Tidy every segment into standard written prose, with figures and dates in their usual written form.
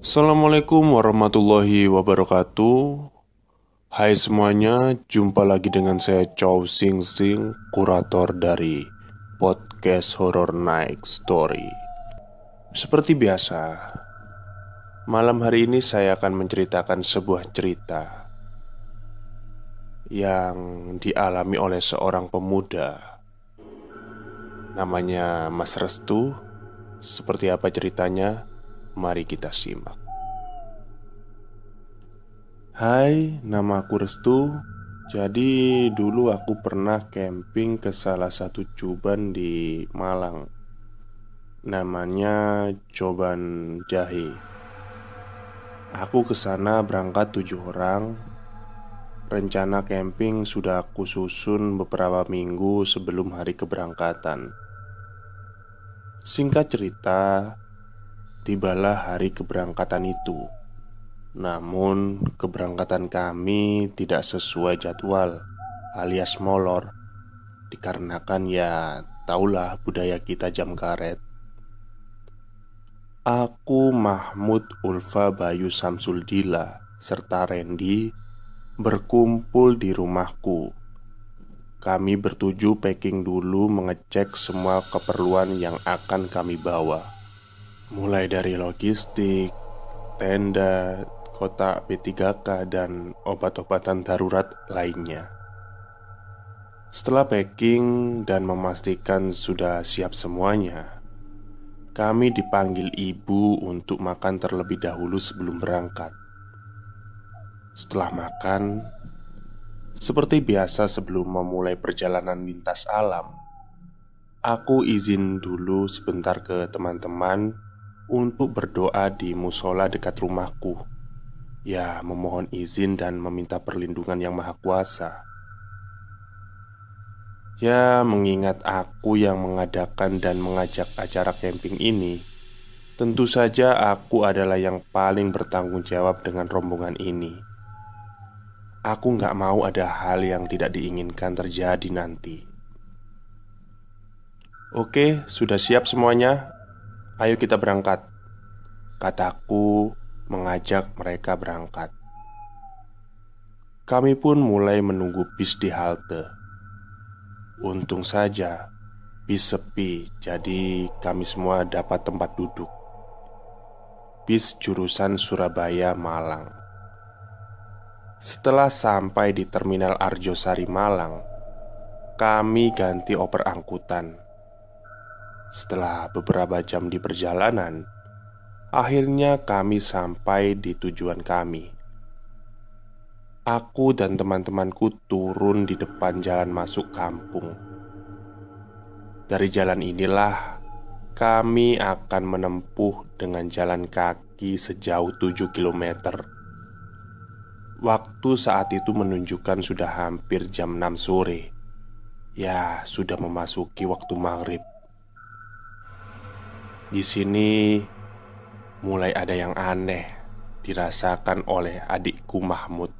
Assalamualaikum warahmatullahi wabarakatuh. Hai semuanya, jumpa lagi dengan saya Chow Sing Sing, kurator dari podcast Horror Night Story. Seperti biasa, malam hari ini saya akan menceritakan sebuah cerita yang dialami oleh seorang pemuda. Namanya Mas Restu. Seperti apa ceritanya? Mari kita simak. Hai, nama aku Restu. Jadi dulu aku pernah camping ke salah satu cuban di Malang. Namanya Coban Jahe. Aku ke sana berangkat 7 orang. Rencana camping sudah aku susun beberapa minggu sebelum hari keberangkatan. Singkat cerita, tibalah hari keberangkatan itu. Namun keberangkatan kami tidak sesuai jadwal alias molor. Dikarenakan ya taulah budaya kita jam karet. Aku, Mahmud, Ulfa, Bayu, Samsul Dila, serta Randy berkumpul di rumahku. Kami bertuju packing dulu, mengecek semua keperluan yang akan kami bawa. Mulai dari logistik, tenda, kotak P3K, dan obat-obatan darurat lainnya. Setelah packing dan memastikan sudah siap semuanya, kami dipanggil ibu untuk makan terlebih dahulu sebelum berangkat. Setelah makan, seperti biasa sebelum memulai perjalanan lintas alam, aku izin dulu sebentar ke teman-teman untuk berdoa di musola dekat rumahku. Ya, memohon izin dan meminta perlindungan Yang Maha Kuasa. Ya, mengingat aku yang mengadakan dan mengajak acara camping ini, tentu saja aku adalah yang paling bertanggung jawab dengan rombongan ini. Aku nggak mau ada hal yang tidak diinginkan terjadi nanti. Oke, sudah siap semuanya? Ayo kita berangkat, kataku mengajak mereka berangkat. Kami pun mulai menunggu bis di halte. Untung saja bis sepi, jadi kami semua dapat tempat duduk. Bis jurusan Surabaya Malang. Setelah sampai di Terminal Arjosari Malang, kami ganti oper angkutan. Setelah beberapa jam di perjalanan, akhirnya kami sampai di tujuan kami. Aku dan teman-temanku turun di depan jalan masuk kampung. Dari jalan inilah kami akan menempuh dengan jalan kaki sejauh 7 kilometer. Waktu saat itu menunjukkan sudah hampir jam 6 sore. Ya, sudah memasuki waktu maghrib. Di sini mulai ada yang aneh dirasakan oleh adikku Mahmud.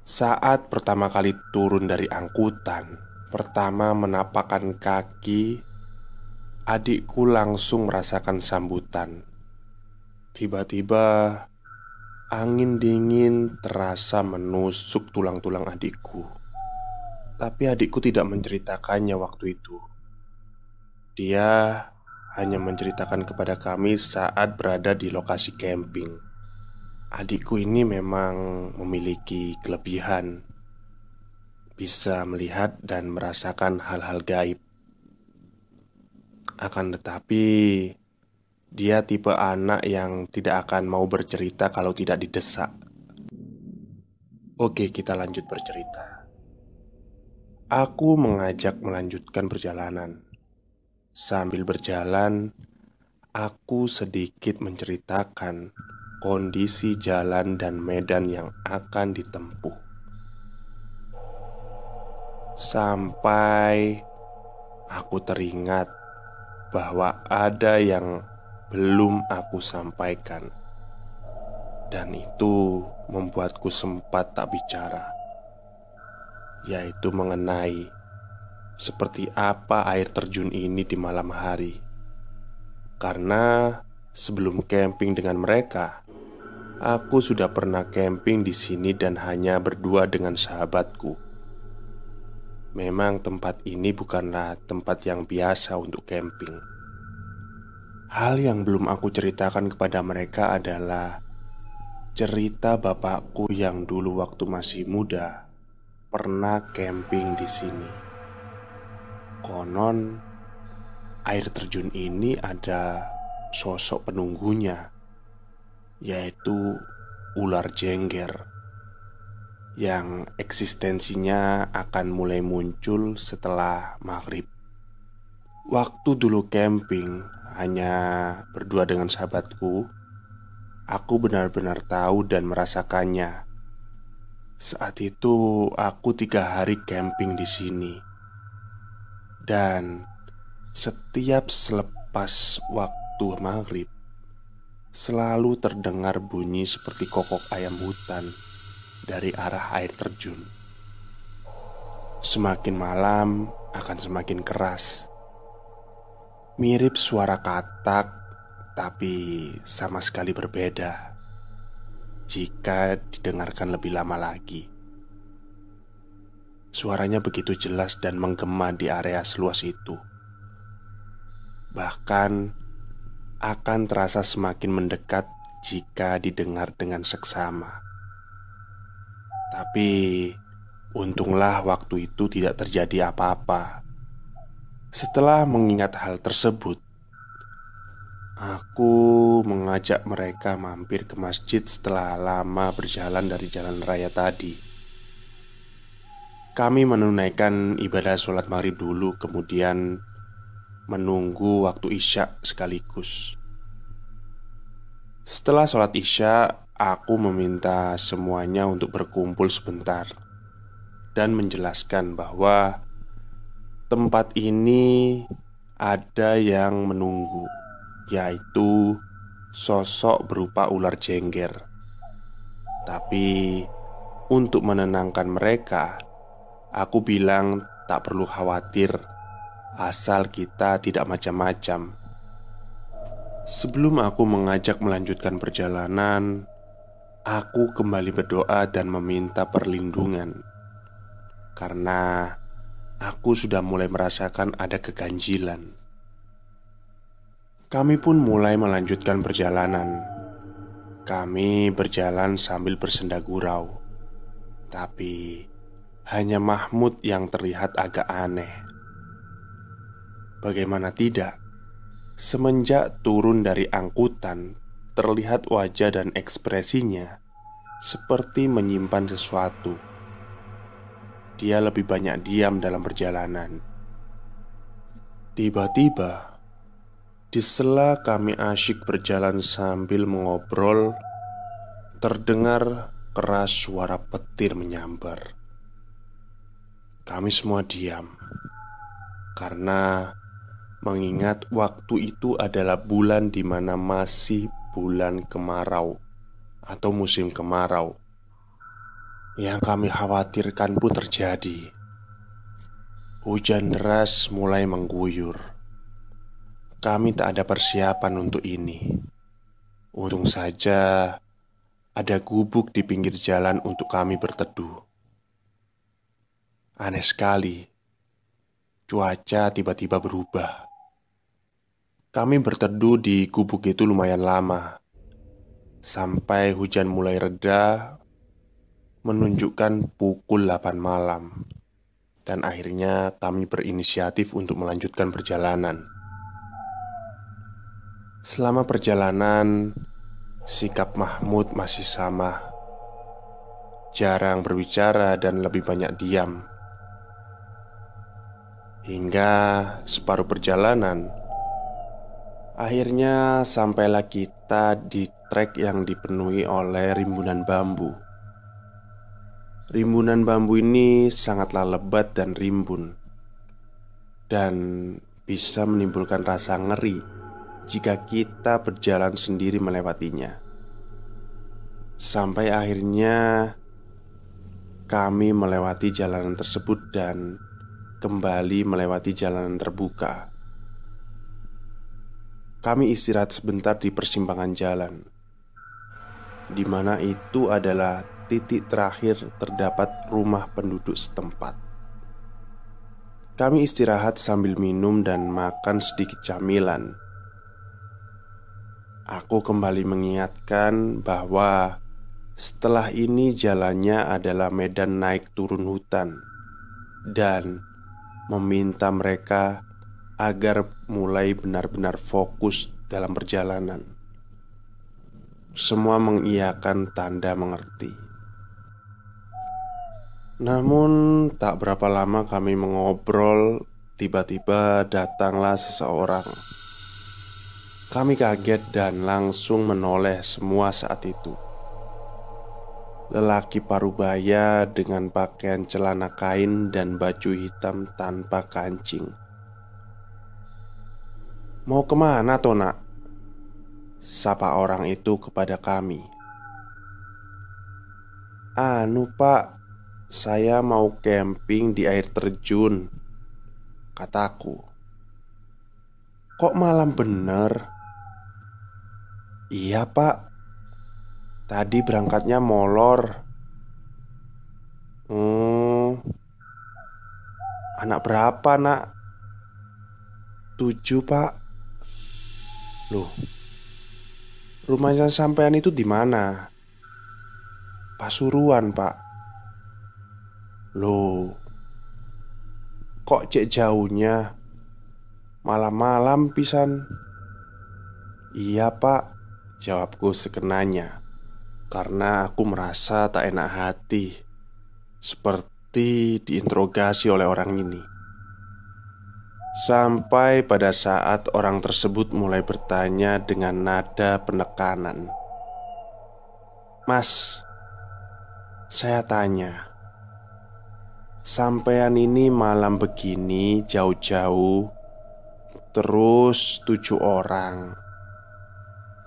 Saat pertama kali turun dari angkutan, pertama menapakkan kaki, adikku langsung merasakan sambutan. Tiba-tiba angin dingin terasa menusuk tulang-tulang adikku. Tapi adikku tidak menceritakannya waktu itu. Dia hanya menceritakan kepada kami saat berada di lokasi camping. Adikku ini memang memiliki kelebihan, bisa melihat dan merasakan hal-hal gaib. Akan tetapi, dia tipe anak yang tidak akan mau bercerita kalau tidak didesak. Oke, kita lanjut bercerita. Aku mengajak melanjutkan perjalanan. Sambil berjalan, aku sedikit menceritakan kondisi jalan dan medan yang akan ditempuh. Sampai aku teringat bahwa ada yang belum aku sampaikan, dan itu membuatku sempat tak bicara, yaitu mengenai seperti apa air terjun ini di malam hari. Karena sebelum camping dengan mereka, aku sudah pernah camping di sini dan hanya berdua dengan sahabatku. Memang tempat ini bukanlah tempat yang biasa untuk camping. Hal yang belum aku ceritakan kepada mereka adalah cerita bapakku yang dulu waktu masih muda pernah camping di sini. Konon air terjun ini ada sosok penunggunya, yaitu ular jengger yang eksistensinya akan mulai muncul setelah maghrib. Waktu dulu camping hanya berdua dengan sahabatku, aku benar-benar tahu dan merasakannya. Saat itu aku 3 hari camping di sini, dan setiap selepas waktu maghrib selalu terdengar bunyi seperti kokok ayam hutan dari arah air terjun. Semakin malam akan semakin keras, mirip suara katak, tapi sama sekali berbeda jika didengarkan lebih lama lagi. Suaranya begitu jelas dan menggema di area seluas itu. Bahkan akan terasa semakin mendekat jika didengar dengan seksama. Tapi untunglah waktu itu tidak terjadi apa-apa. Setelah mengingat hal tersebut, aku mengajak mereka mampir ke masjid setelah lama berjalan dari jalan raya tadi. Kami menunaikan ibadah sholat maghrib dulu, kemudian menunggu waktu isya sekaligus. Setelah sholat isya, aku meminta semuanya untuk berkumpul sebentar dan menjelaskan bahwa tempat ini ada yang menunggu, yaitu sosok berupa ular jengger. Tapi untuk menenangkan mereka, aku bilang tak perlu khawatir, asal kita tidak macam-macam. Sebelum aku mengajak melanjutkan perjalanan, aku kembali berdoa dan meminta perlindungan, karena aku sudah mulai merasakan ada keganjilan. Kami pun mulai melanjutkan perjalanan. Kami berjalan sambil bersenda gurau, tapi hanya Mahmud yang terlihat agak aneh. Bagaimana tidak, semenjak turun dari angkutan, terlihat wajah dan ekspresinya seperti menyimpan sesuatu. Dia lebih banyak diam dalam perjalanan. Tiba-tiba, di sela kami asyik berjalan sambil mengobrol, terdengar keras suara petir menyambar. Kami semua diam karena mengingat waktu itu adalah bulan di mana masih bulan kemarau atau musim kemarau. Yang kami khawatirkan pun terjadi. Hujan deras mulai mengguyur. Kami tak ada persiapan untuk ini. Untung saja ada gubuk di pinggir jalan untuk kami berteduh. Aneh sekali, cuaca tiba-tiba berubah. Kami berteduh di gubuk itu lumayan lama, sampai hujan mulai reda, menunjukkan pukul 8 malam. Dan akhirnya kami berinisiatif untuk melanjutkan perjalanan. Selama perjalanan, sikap Mahmud masih sama, jarang berbicara dan lebih banyak diam. Hingga separuh perjalanan, akhirnya sampailah kita di trek yang dipenuhi oleh rimbunan bambu. Rimbunan bambu ini sangatlah lebat dan rimbun, dan bisa menimbulkan rasa ngeri jika kita berjalan sendiri melewatinya. Sampai akhirnya kami melewati jalanan tersebut dan kembali melewati jalanan terbuka. kami istirahat sebentar di persimpangan jalan, di mana itu adalah titik terakhir terdapat rumah penduduk setempat. Kami istirahat sambil minum dan makan sedikit camilan. Aku kembali mengingatkan bahwa setelah ini jalannya adalah medan naik turun hutan, dan meminta mereka agar mulai benar-benar fokus dalam perjalanan. Semua mengiyakan tanda mengerti. Namun tak berapa lama kami mengobrol, tiba-tiba datanglah seseorang. Kami kaget dan langsung menoleh semua saat itu. Lelaki parubaya dengan pakaian celana kain dan baju hitam tanpa kancing. "Mau kemana toh nak?" sapa orang itu kepada kami. "Anu pak, saya mau camping di air terjun," kataku. "Kok malam bener?" "Iya pak, tadi berangkatnya molor." Anak berapa nak?" "7 pak." "Loh, rumahnya sampean itu di mana?" "Pasuruan pak." "Loh, kok cek jauhnya? Malam-malam pisan." "Iya pak," jawabku sekenanya, karena aku merasa tak enak hati, seperti diinterogasi oleh orang ini. Sampai pada saat orang tersebut mulai bertanya dengan nada penekanan. "Mas, saya tanya, sampean ini malam begini jauh-jauh, terus 7 orang,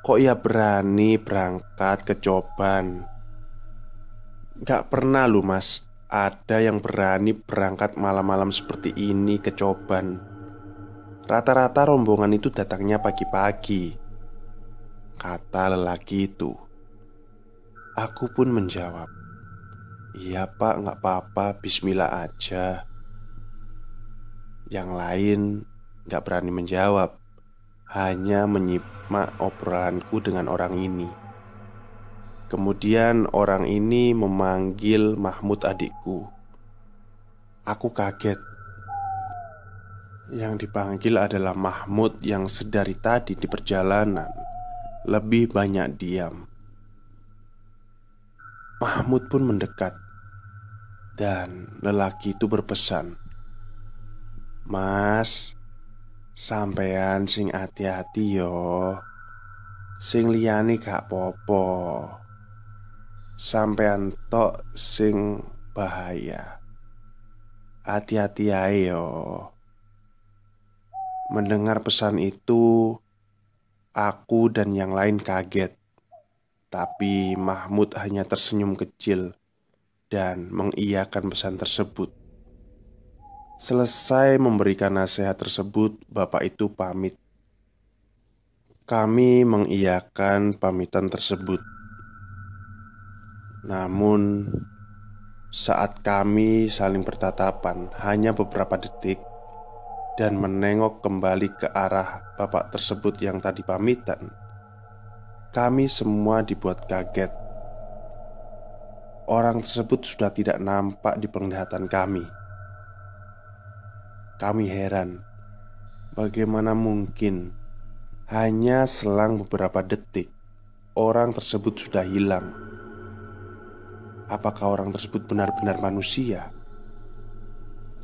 kok ya berani berangkat ke Coban? Gak pernah loh mas, ada yang berani berangkat malam-malam seperti ini ke Coban. Rata-rata rombongan itu datangnya pagi-pagi," kata lelaki itu. Aku pun menjawab, "Iya pak, gak apa-apa, bismillah aja." Yang lain gak berani menjawab, hanya menyimak obrolanku dengan orang ini. Kemudian orang ini memanggil Mahmud adikku. Aku kaget. Yang dipanggil adalah Mahmud yang sedari tadi di perjalanan lebih banyak diam. Mahmud pun mendekat, dan lelaki itu berpesan, "Mas, sampean sing hati-hati yo. Sing liyane gak popo. Sampean tok sing bahaya. Hati-hati ae yo." Mendengar pesan itu, aku dan yang lain kaget. Tapi Mahmud hanya tersenyum kecil dan mengiyakan pesan tersebut. Selesai memberikan nasihat tersebut, bapak itu pamit. Kami mengiyakan pamitan tersebut. Namun, saat kami saling bertatapan hanya beberapa detik dan menengok kembali ke arah bapak tersebut yang tadi pamitan, kami semua dibuat kaget. Orang tersebut sudah tidak nampak di penglihatan kami. Kami heran, bagaimana mungkin hanya selang beberapa detik orang tersebut sudah hilang. Apakah orang tersebut benar-benar manusia?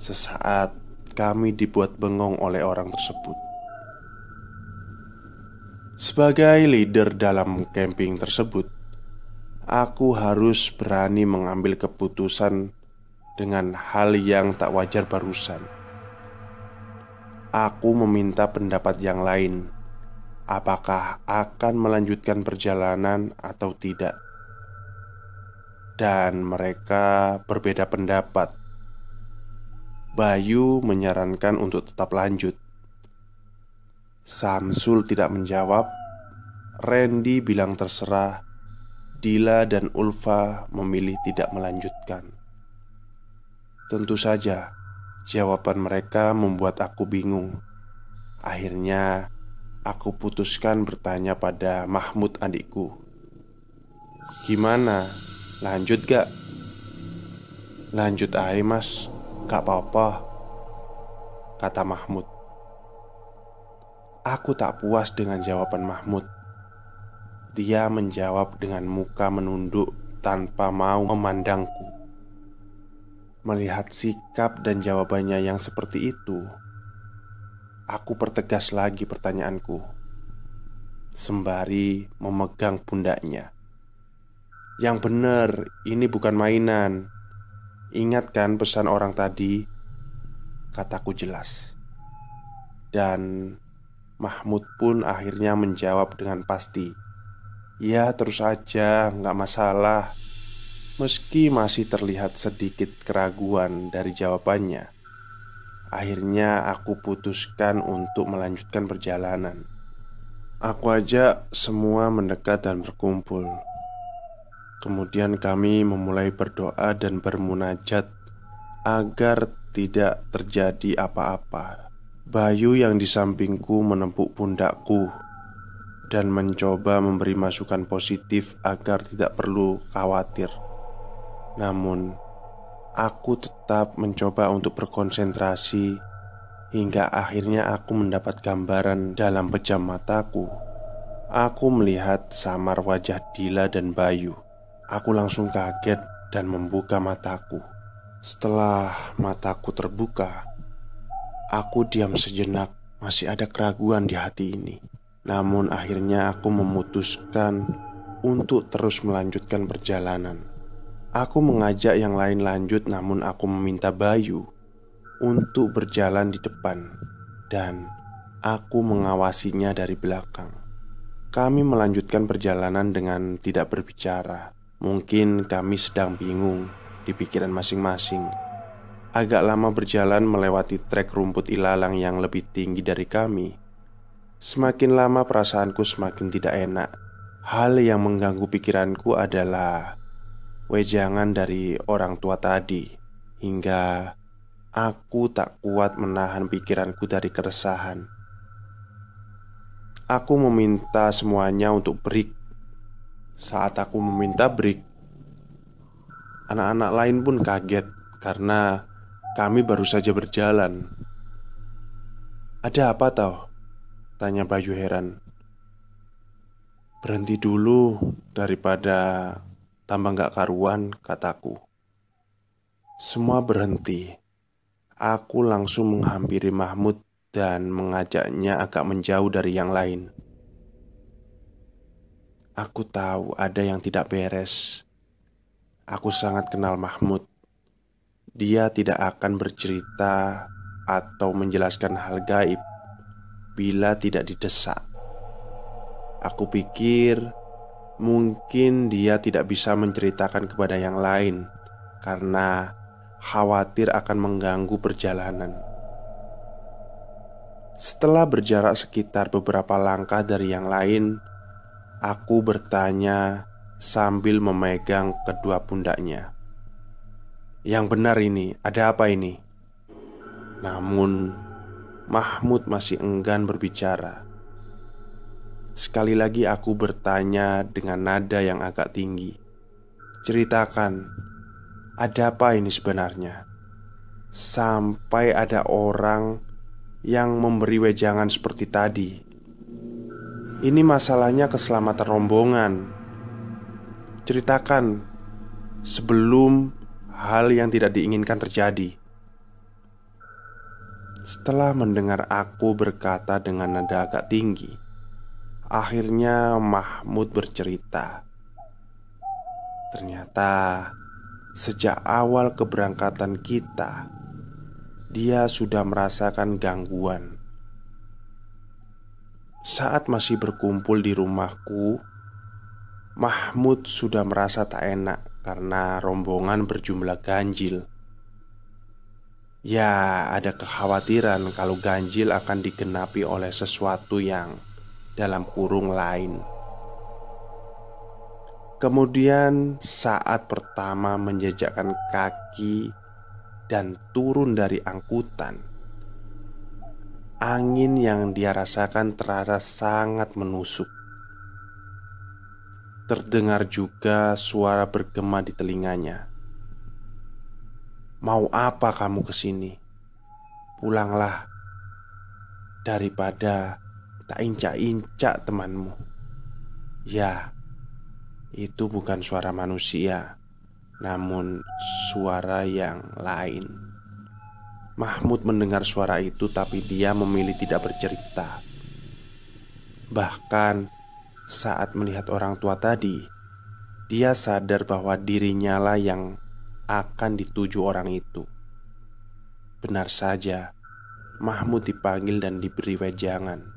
Sesaat kami dibuat bengong oleh orang tersebut. Sebagai leader dalam camping tersebut, aku harus berani mengambil keputusan dengan hal yang tak wajar barusan. Aku meminta pendapat yang lain, apakah akan melanjutkan perjalanan atau tidak. Dan mereka berbeda pendapat. Bayu menyarankan untuk tetap lanjut, Samsul tidak menjawab. Randy bilang terserah. Dila dan Ulfa memilih tidak melanjutkan. Tentu saja, jawaban mereka membuat aku bingung. Akhirnya, aku putuskan bertanya pada Mahmud adikku. "Gimana? Lanjut gak?" "Lanjut aja mas, gak apa-apa," kata Mahmud. Aku tak puas dengan jawaban Mahmud. Dia menjawab dengan muka menunduk tanpa mau memandangku. Melihat sikap dan jawabannya yang seperti itu, aku pertegas lagi pertanyaanku, sembari memegang pundaknya. "Yang bener, ini bukan mainan. Ingat kan pesan orang tadi?" kataku jelas. Dan Mahmud pun akhirnya menjawab dengan pasti, "Ya terus aja, nggak masalah." Meski masih terlihat sedikit keraguan dari jawabannya, akhirnya aku putuskan untuk melanjutkan perjalanan. Aku ajak semua mendekat dan berkumpul. Kemudian kami memulai berdoa dan bermunajat agar tidak terjadi apa-apa. Bayu yang di sampingku menempuk pundakku dan mencoba memberi masukan positif agar tidak perlu khawatir. Namun, aku tetap mencoba untuk berkonsentrasi hingga akhirnya aku mendapat gambaran dalam pejam mataku. Aku melihat samar wajah Dila dan Bayu. Aku langsung kaget dan membuka mataku. Setelah mataku terbuka, aku diam sejenak. Masih ada keraguan di hati ini. Namun akhirnya aku memutuskan untuk terus melanjutkan perjalanan. Aku mengajak yang lain lanjut, namun aku meminta Bayu untuk berjalan di depan dan aku mengawasinya dari belakang. Kami melanjutkan perjalanan dengan tidak berbicara. Mungkin kami sedang bingung di pikiran masing-masing. Agak lama berjalan melewati trek rumput ilalang yang lebih tinggi dari kami. Semakin lama perasaanku semakin tidak enak. Hal yang mengganggu pikiranku adalah wejangan dari orang tua tadi. Hingga aku tak kuat menahan pikiranku dari keresahan. Aku meminta semuanya untuk break. Saat aku meminta break, anak-anak lain pun kaget karena kami baru saja berjalan. "Ada apa tau?" tanya Bayu heran. "Berhenti dulu daripada tambah gak karuan," kataku. Semua berhenti. Aku langsung menghampiri Mahmud dan mengajaknya agak menjauh dari yang lain. Aku tahu ada yang tidak beres. Aku sangat kenal Mahmud. Dia tidak akan bercerita atau menjelaskan hal gaib bila tidak didesak. Aku pikir mungkin dia tidak bisa menceritakan kepada yang lain karena khawatir akan mengganggu perjalanan. Setelah berjarak sekitar beberapa langkah dari yang lain, aku bertanya sambil memegang kedua pundaknya, "Yang benar ini, ada apa ini?" Namun Mahmud masih enggan berbicara. Sekali lagi aku bertanya dengan nada yang agak tinggi, "Ceritakan, ada apa ini sebenarnya? Sampai ada orang yang memberi wejangan seperti tadi. Ini masalahnya keselamatan rombongan. Ceritakan sebelum hal yang tidak diinginkan terjadi." Setelah mendengar aku berkata dengan nada agak tinggi, akhirnya Mahmud bercerita. Ternyata sejak awal keberangkatan kita, dia sudah merasakan gangguan. Saat masih berkumpul di rumahku, Mahmud sudah merasa tak enak karena rombongan berjumlah ganjil. Ya, ada kekhawatiran kalau ganjil akan digenapi oleh sesuatu yang dalam kurung lain. Kemudian saat pertama menjejakkan kaki dan turun dari angkutan, angin yang dia rasakan terasa sangat menusuk. Terdengar juga suara bergema di telinganya. "Mau apa kamu kesini? Pulanglah, daripada tak incak-incak temanmu." Ya, itu bukan suara manusia, namun suara yang lain. Mahmud mendengar suara itu, tapi dia memilih tidak bercerita. Bahkan saat melihat orang tua tadi, dia sadar bahwa dirinya lah yang akan dituju orang itu. Benar saja, Mahmud dipanggil dan diberi wejangan.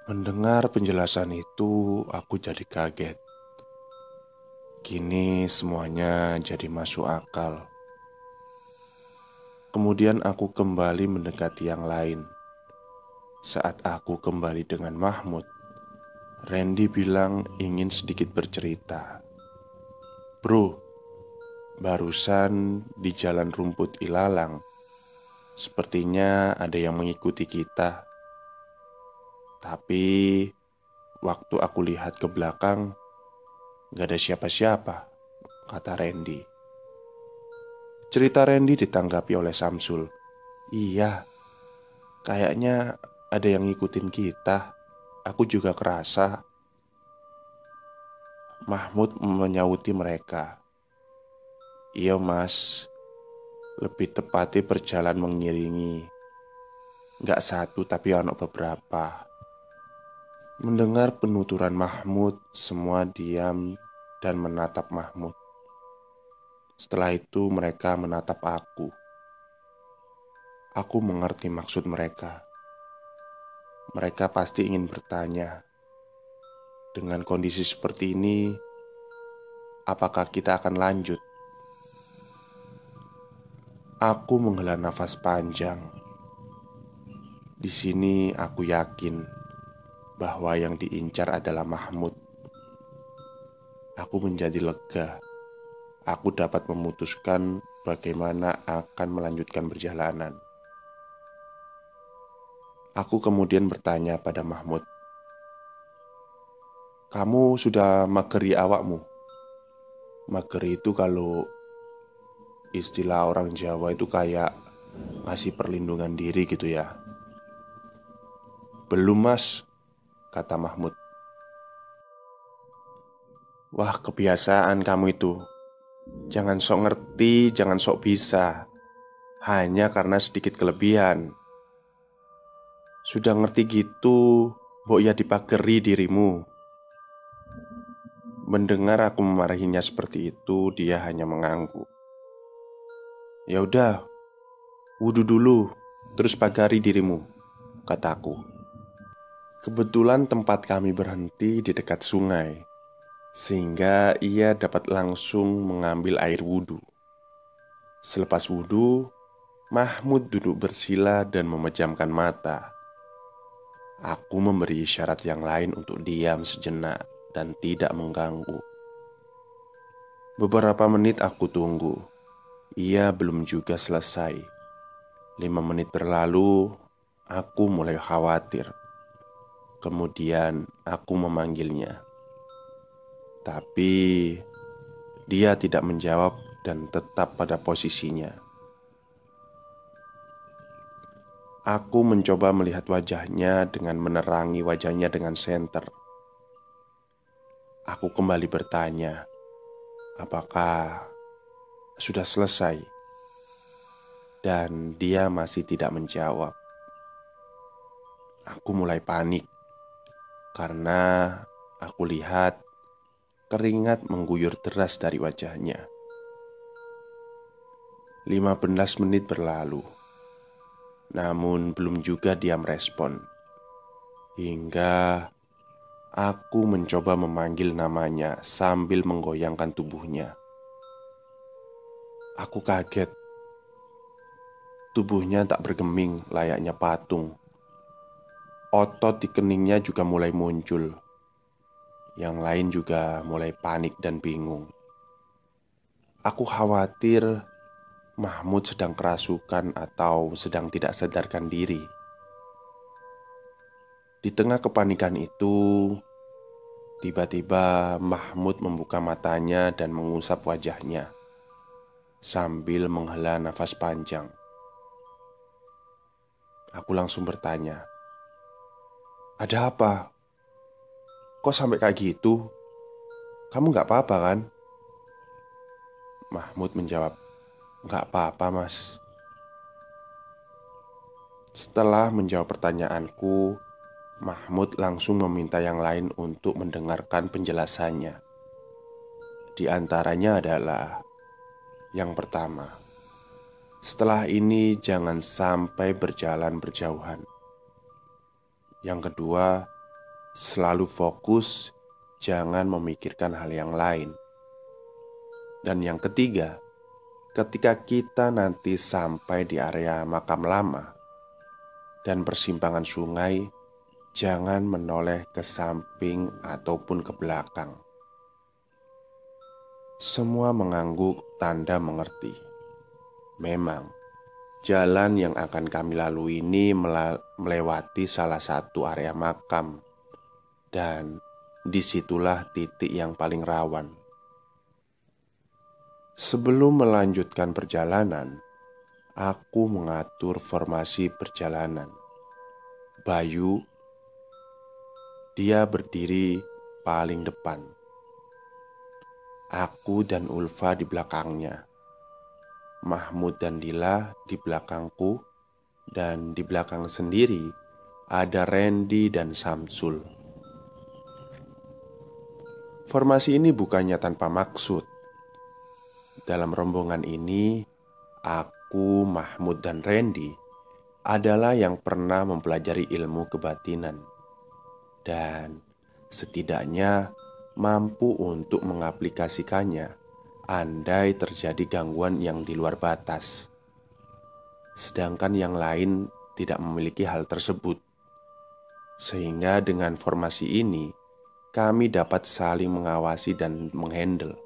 Mendengar penjelasan itu, aku jadi kaget. Kini semuanya jadi masuk akal. Kemudian aku kembali mendekati yang lain. Saat aku kembali dengan Mahmud, Randy bilang ingin sedikit bercerita. "Bro, barusan di jalan rumput ilalang, sepertinya ada yang mengikuti kita. Tapi waktu aku lihat ke belakang, gak ada siapa-siapa," kata Randy. Cerita Randy ditanggapi oleh Samsul. "Iya, kayaknya ada yang ngikutin kita. Aku juga kerasa." Mahmud menyauti mereka. "Iya mas, lebih tepatnya berjalan mengiringi. Gak satu tapi ono beberapa." Mendengar penuturan Mahmud, semua diam dan menatap Mahmud. Setelah itu mereka menatap aku. Aku mengerti maksud mereka. Mereka pasti ingin bertanya, dengan kondisi seperti ini, apakah kita akan lanjut? Aku menghela nafas panjang. Di sini aku yakin bahwa yang diincar adalah Mahmud. Aku menjadi lega. Aku dapat memutuskan bagaimana akan melanjutkan perjalanan. Aku kemudian bertanya pada Mahmud, "Kamu sudah mageri awakmu?" Mageri itu kalau istilah orang Jawa itu kayak ngasih perlindungan diri gitu ya. "Belum mas," kata Mahmud. "Wah, kebiasaan kamu itu. Jangan sok ngerti, jangan sok bisa. Hanya karena sedikit kelebihan. Sudah ngerti gitu, mbok ya dipageri dirimu." Mendengar aku memarahinya seperti itu, dia hanya mengangguk. "Ya udah, wudu dulu, terus pagari dirimu," kataku. Kebetulan tempat kami berhenti di dekat sungai, sehingga ia dapat langsung mengambil air wudhu. Selepas wudhu, Mahmud duduk bersila dan memejamkan mata. Aku memberi isyarat yang lain untuk diam sejenak dan tidak mengganggu. Beberapa menit aku tunggu. Ia belum juga selesai. 5 menit berlalu, aku mulai khawatir. Kemudian aku memanggilnya, tapi dia tidak menjawab dan tetap pada posisinya. Aku mencoba melihat wajahnya dengan menerangi wajahnya dengan senter. Aku kembali bertanya, apakah sudah selesai? Dan dia masih tidak menjawab. Aku mulai panik karena aku lihat keringat mengguyur deras dari wajahnya. 15 menit berlalu, namun belum juga dia merespon. Hingga aku mencoba memanggil namanya sambil menggoyangkan tubuhnya. Aku kaget. Tubuhnya tak bergeming layaknya patung. Otot di keningnya juga mulai muncul. Yang lain juga mulai panik dan bingung. Aku khawatir Mahmud sedang kerasukan atau sedang tidak sadarkan diri. Di tengah kepanikan itu, tiba-tiba Mahmud membuka matanya dan mengusap wajahnya sambil menghela nafas panjang. Aku langsung bertanya, "Ada apa? Kok sampai kayak gitu? Kamu gak apa-apa kan?" Mahmud menjawab, "Gak apa-apa, Mas." Setelah menjawab pertanyaanku, Mahmud langsung meminta yang lain untuk mendengarkan penjelasannya. Di antaranya adalah yang pertama, setelah ini jangan sampai berjalan berjauhan. Yang kedua, selalu fokus, jangan memikirkan hal yang lain. Dan yang ketiga, ketika kita nanti sampai di area makam lama dan persimpangan sungai, jangan menoleh ke samping ataupun ke belakang. Semua mengangguk tanda mengerti. Memang, jalan yang akan kami lalui ini melewati salah satu area makam, dan disitulah titik yang paling rawan. Sebelum melanjutkan perjalanan, aku mengatur formasi perjalanan. Bayu, dia berdiri paling depan. Aku dan Ulfa di belakangnya. Mahmud dan Dila di belakangku. Dan di belakang sendiri ada Randy dan Samsul. Formasi ini bukannya tanpa maksud. Dalam rombongan ini, aku, Mahmud dan Randy adalah yang pernah mempelajari ilmu kebatinan dan setidaknya mampu untuk mengaplikasikannya andai terjadi gangguan yang di luar batas. Sedangkan yang lain tidak memiliki hal tersebut. Sehingga dengan formasi ini kami dapat saling mengawasi dan menghandle.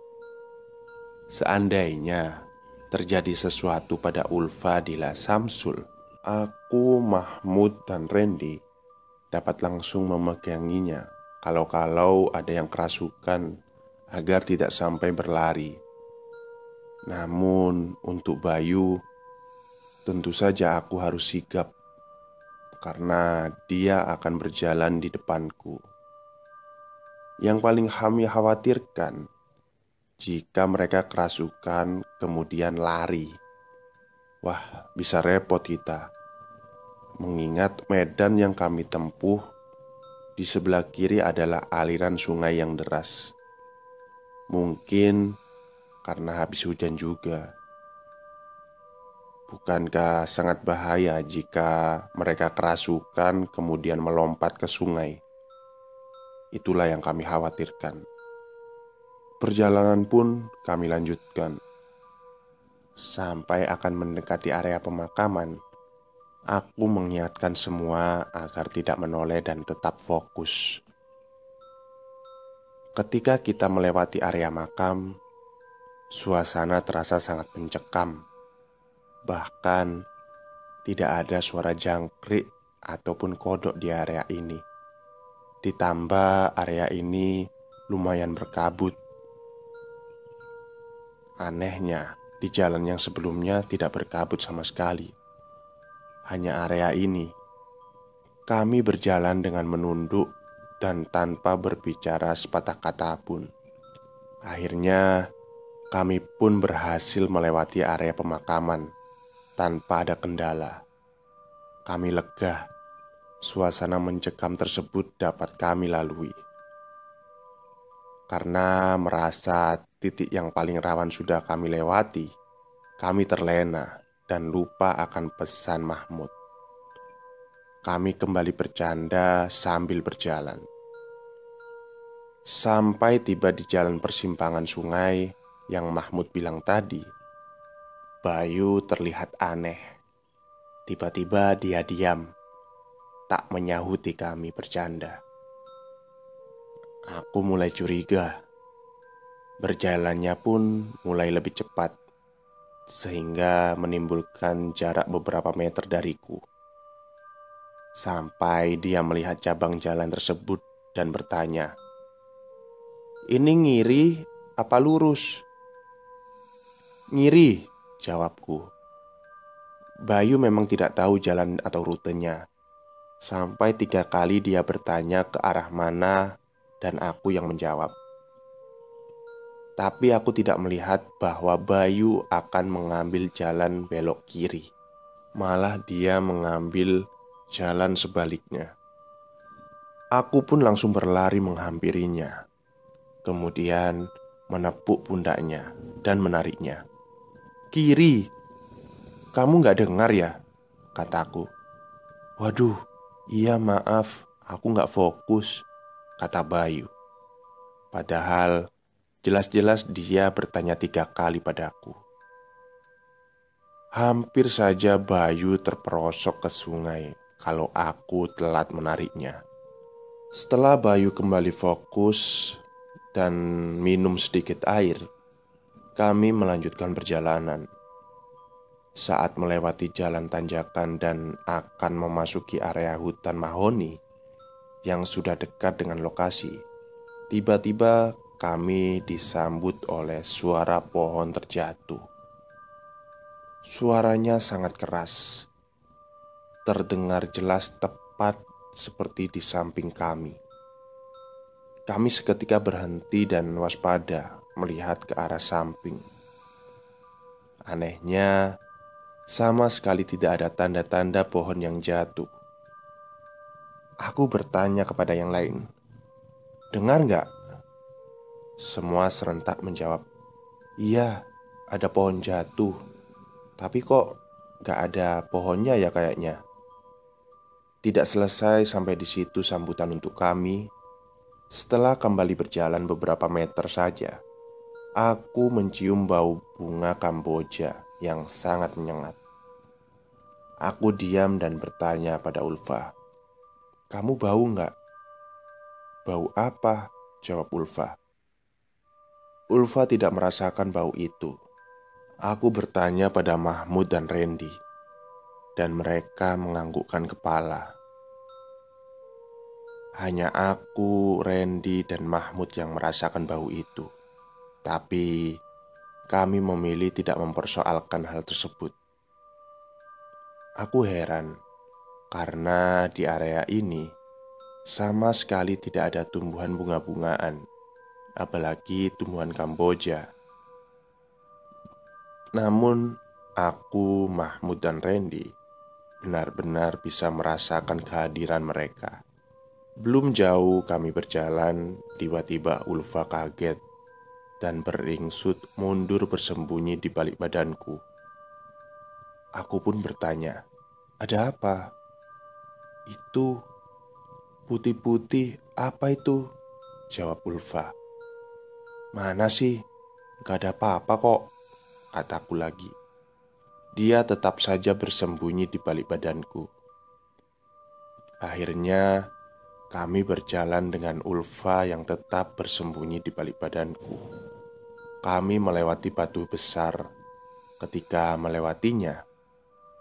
Seandainya terjadi sesuatu pada Ulfa, Dila, Samsul, aku, Mahmud, dan Randy dapat langsung memeganginya kalau-kalau ada yang kerasukan agar tidak sampai berlari. Namun untuk Bayu, tentu saja aku harus sigap karena dia akan berjalan di depanku. Yang paling kami khawatirkan jika mereka kerasukan kemudian lari. Wah, bisa repot kita. Mengingat medan yang kami tempuh di sebelah kiri adalah aliran sungai yang deras. Mungkin karena habis hujan juga. Bukankah sangat bahaya jika mereka kerasukan kemudian melompat ke sungai? Itulah yang kami khawatirkan. Perjalanan pun kami lanjutkan. Sampai akan mendekati area pemakaman, aku mengingatkan semua agar tidak menoleh dan tetap fokus. Ketika kita melewati area makam, suasana terasa sangat mencekam. Bahkan tidak ada suara jangkrik ataupun kodok di area ini. Ditambah area ini lumayan berkabut. Anehnya, di jalan yang sebelumnya tidak berkabut sama sekali. Hanya area ini. Kami berjalan dengan menunduk dan tanpa berbicara sepatah kata pun. Akhirnya, kami pun berhasil melewati area pemakaman tanpa ada kendala. Kami lega, suasana mencekam tersebut dapat kami lalui. Karena merasa titik yang paling rawan sudah kami lewati, kami terlena dan lupa akan pesan Mahmud. Kami kembali bercanda sambil berjalan. Sampai tiba di jalan persimpangan sungai yang Mahmud bilang tadi. Bayu terlihat aneh. Tiba-tiba dia diam, tak menyahuti kami bercanda. Aku mulai curiga. Berjalannya pun mulai lebih cepat, sehingga menimbulkan jarak beberapa meter dariku. Sampai dia melihat cabang jalan tersebut dan bertanya, "Ini ngiri apa lurus?" "Ngiri," jawabku. Bayu memang tidak tahu jalan atau rutenya. Sampai 3 kali dia bertanya ke arah mana dan aku yang menjawab. Tapi aku tidak melihat bahwa Bayu akan mengambil jalan belok kiri. Malah dia mengambil jalan sebaliknya. Aku pun langsung berlari menghampirinya. Kemudian menepuk pundaknya dan menariknya. "Kiri, kamu gak dengar ya?" kataku. "Waduh, iya maaf, aku gak fokus," kata Bayu. Padahal jelas-jelas dia bertanya 3 kali padaku. Hampir saja Bayu terperosok ke sungai kalau aku telat menariknya. Setelah Bayu kembali fokus dan minum sedikit air, kami melanjutkan perjalanan. Saat melewati jalan tanjakan dan akan memasuki area hutan mahoni yang sudah dekat dengan lokasi, tiba-tiba kami disambut oleh suara pohon terjatuh. Suaranya sangat keras, terdengar jelas tepat seperti di samping kami. Kami seketika berhenti dan waspada melihat ke arah samping. Anehnya, sama sekali tidak ada tanda-tanda pohon yang jatuh. Aku bertanya kepada yang lain, "Dengar nggak?" Semua serentak menjawab, "Iya, ada pohon jatuh. Tapi kok nggak ada pohonnya ya kayaknya." Tidak selesai sampai di situ sambutan untuk kami. Setelah kembali berjalan beberapa meter saja, aku mencium bau bunga Kamboja yang sangat menyengat. Aku diam dan bertanya pada Ulfa, "Kamu bau nggak?" "Bau apa?" jawab Ulfa. Ulfa tidak merasakan bau itu. Aku bertanya pada Mahmud dan Randy, dan mereka menganggukkan kepala. Hanya aku, Randy, dan Mahmud yang merasakan bau itu. Tapi kami memilih tidak mempersoalkan hal tersebut. Aku heran karena di area ini sama sekali tidak ada tumbuhan bunga-bungaan, apalagi tumbuhan Kamboja. Namun aku, Mahmud, dan Randy benar-benar bisa merasakan kehadiran mereka. Belum jauh kami berjalan, tiba-tiba Ulfa kaget dan beringsut mundur bersembunyi di balik badanku. Aku pun bertanya, "Ada apa?" "Itu putih-putih, apa itu?" jawab Ulfa. "Mana sih? Gak ada apa-apa kok," kataku lagi. Dia tetap saja bersembunyi di balik badanku. Akhirnya kami berjalan dengan Ulfa yang tetap bersembunyi di balik badanku. Kami melewati batu besar. Ketika melewatinya,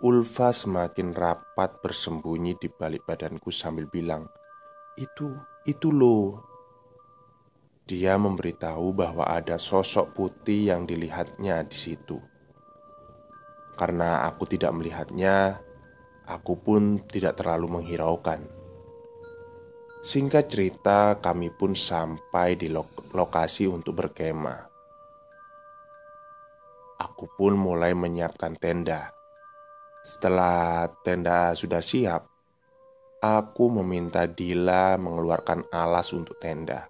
Ulfa semakin rapat bersembunyi di balik badanku sambil bilang, Itu loh." Dia memberitahu bahwa ada sosok putih yang dilihatnya di situ. Karena aku tidak melihatnya, aku pun tidak terlalu menghiraukan. Singkat cerita, kami pun sampai di lokasi untuk berkemah. Aku pun mulai menyiapkan tenda. Setelah tenda sudah siap, aku meminta Dila mengeluarkan alas untuk tenda.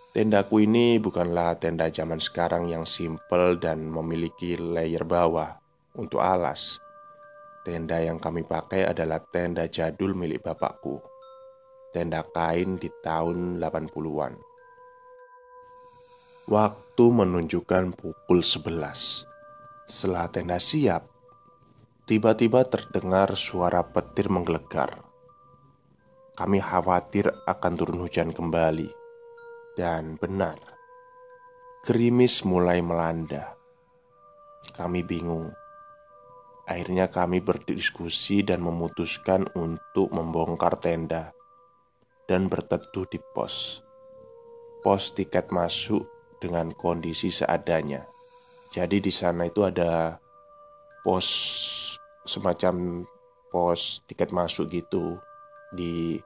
Tendaku ini bukanlah tenda zaman sekarang yang simpel dan memiliki layer bawah untuk alas. Tenda yang kami pakai adalah tenda jadul milik bapakku. Tenda kain di tahun 80-an. Waktu menunjukkan pukul 11. Setelah tenda siap, tiba-tiba terdengar suara petir menggelegar. Kami khawatir akan turun hujan kembali. Dan benar, gerimis mulai melanda. Kami bingung. Akhirnya kami berdiskusi dan memutuskan untuk membongkar tenda dan berteduh di pos tiket masuk dengan kondisi seadanya. Jadi di sana itu ada pos, semacam pos tiket masuk gitu di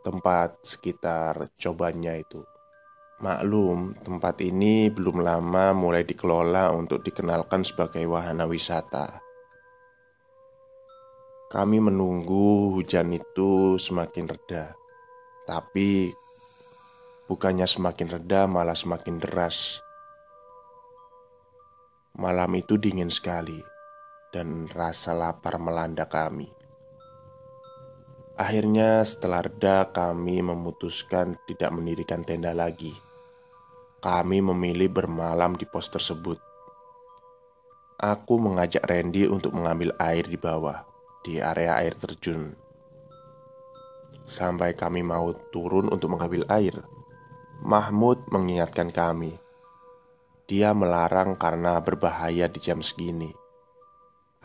tempat sekitar cobannya itu. Maklum, tempat ini belum lama mulai dikelola untuk dikenalkan sebagai wahana wisata. Kami menunggu hujan itu semakin reda, tapi bukannya semakin reda, malah semakin deras. Malam itu dingin sekali, dan rasa lapar melanda kami. Akhirnya setelah reda, kami memutuskan tidak mendirikan tenda lagi. Kami memilih bermalam di pos tersebut. Aku mengajak Randy untuk mengambil air di bawah, di area air terjun. Sampai kami mau turun untuk mengambil air, Mahmud mengingatkan kami. Dia melarang karena berbahaya di jam segini.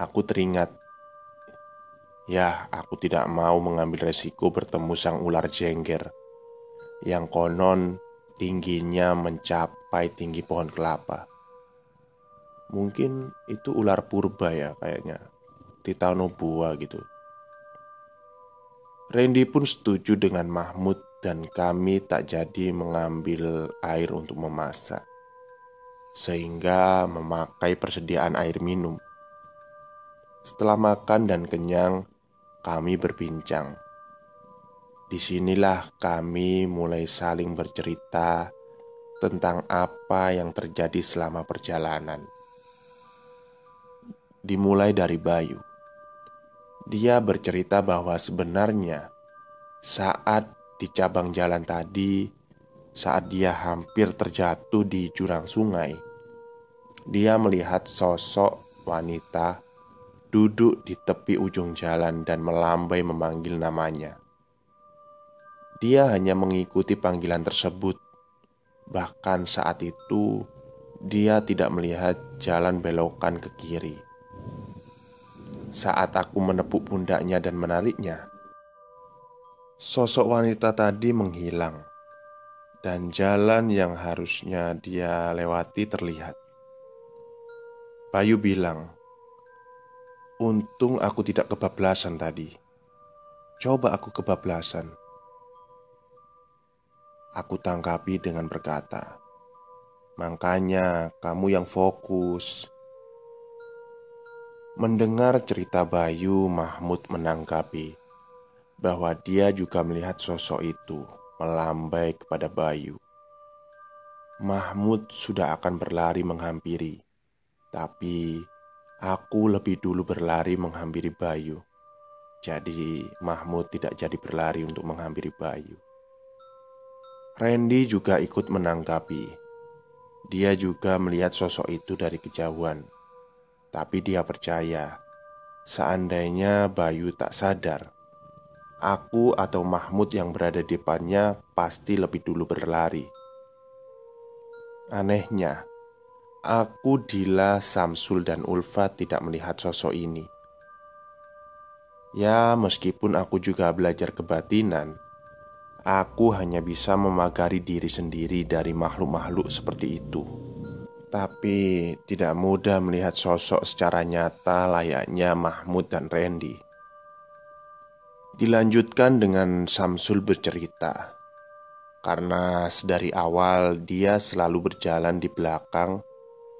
Aku teringat, ya, aku tidak mau mengambil resiko bertemu sang ular jengger yang konon tingginya mencapai tinggi pohon kelapa. Mungkin itu ular purba ya kayaknya, Titanoboa gitu. Randy pun setuju dengan Mahmud dan kami tak jadi mengambil air untuk memasak, sehingga memakai persediaan air minum. Setelah makan dan kenyang, kami berbincang. Disinilah kami mulai saling bercerita tentang apa yang terjadi selama perjalanan. Dimulai dari Bayu. Dia bercerita bahwa sebenarnya saat di cabang jalan tadi, saat dia hampir terjatuh di jurang sungai, dia melihat sosok wanita duduk di tepi ujung jalan dan melambai memanggil namanya. Dia hanya mengikuti panggilan tersebut. Bahkan saat itu, dia tidak melihat jalan belokan ke kiri. Saat aku menepuk pundaknya dan menariknya, sosok wanita tadi menghilang, dan jalan yang harusnya dia lewati terlihat. Bayu bilang, "Untung aku tidak kebablasan tadi. Coba aku kebablasan." Aku tanggapi dengan berkata, "Makanya kamu yang fokus." Mendengar cerita Bayu, Mahmud menanggapi bahwa dia juga melihat sosok itu melambai kepada Bayu. Mahmud sudah akan berlari menghampiri, tapi aku lebih dulu berlari menghampiri Bayu. Jadi Mahmud tidak jadi berlari untuk menghampiri Bayu. Randy juga ikut menanggapi. Dia juga melihat sosok itu dari kejauhan. Tapi dia percaya, seandainya Bayu tak sadar, aku atau Mahmud yang berada di depannya pasti lebih dulu berlari. Anehnya, aku, Dila, Samsul, dan Ulfa tidak melihat sosok ini. Ya, meskipun aku juga belajar kebatinan, aku hanya bisa memagari diri sendiri dari makhluk-makhluk seperti itu. Tapi tidak mudah melihat sosok secara nyata layaknya Mahmud dan Randy. Dilanjutkan dengan Samsul bercerita, karena sedari awal dia selalu berjalan di belakang,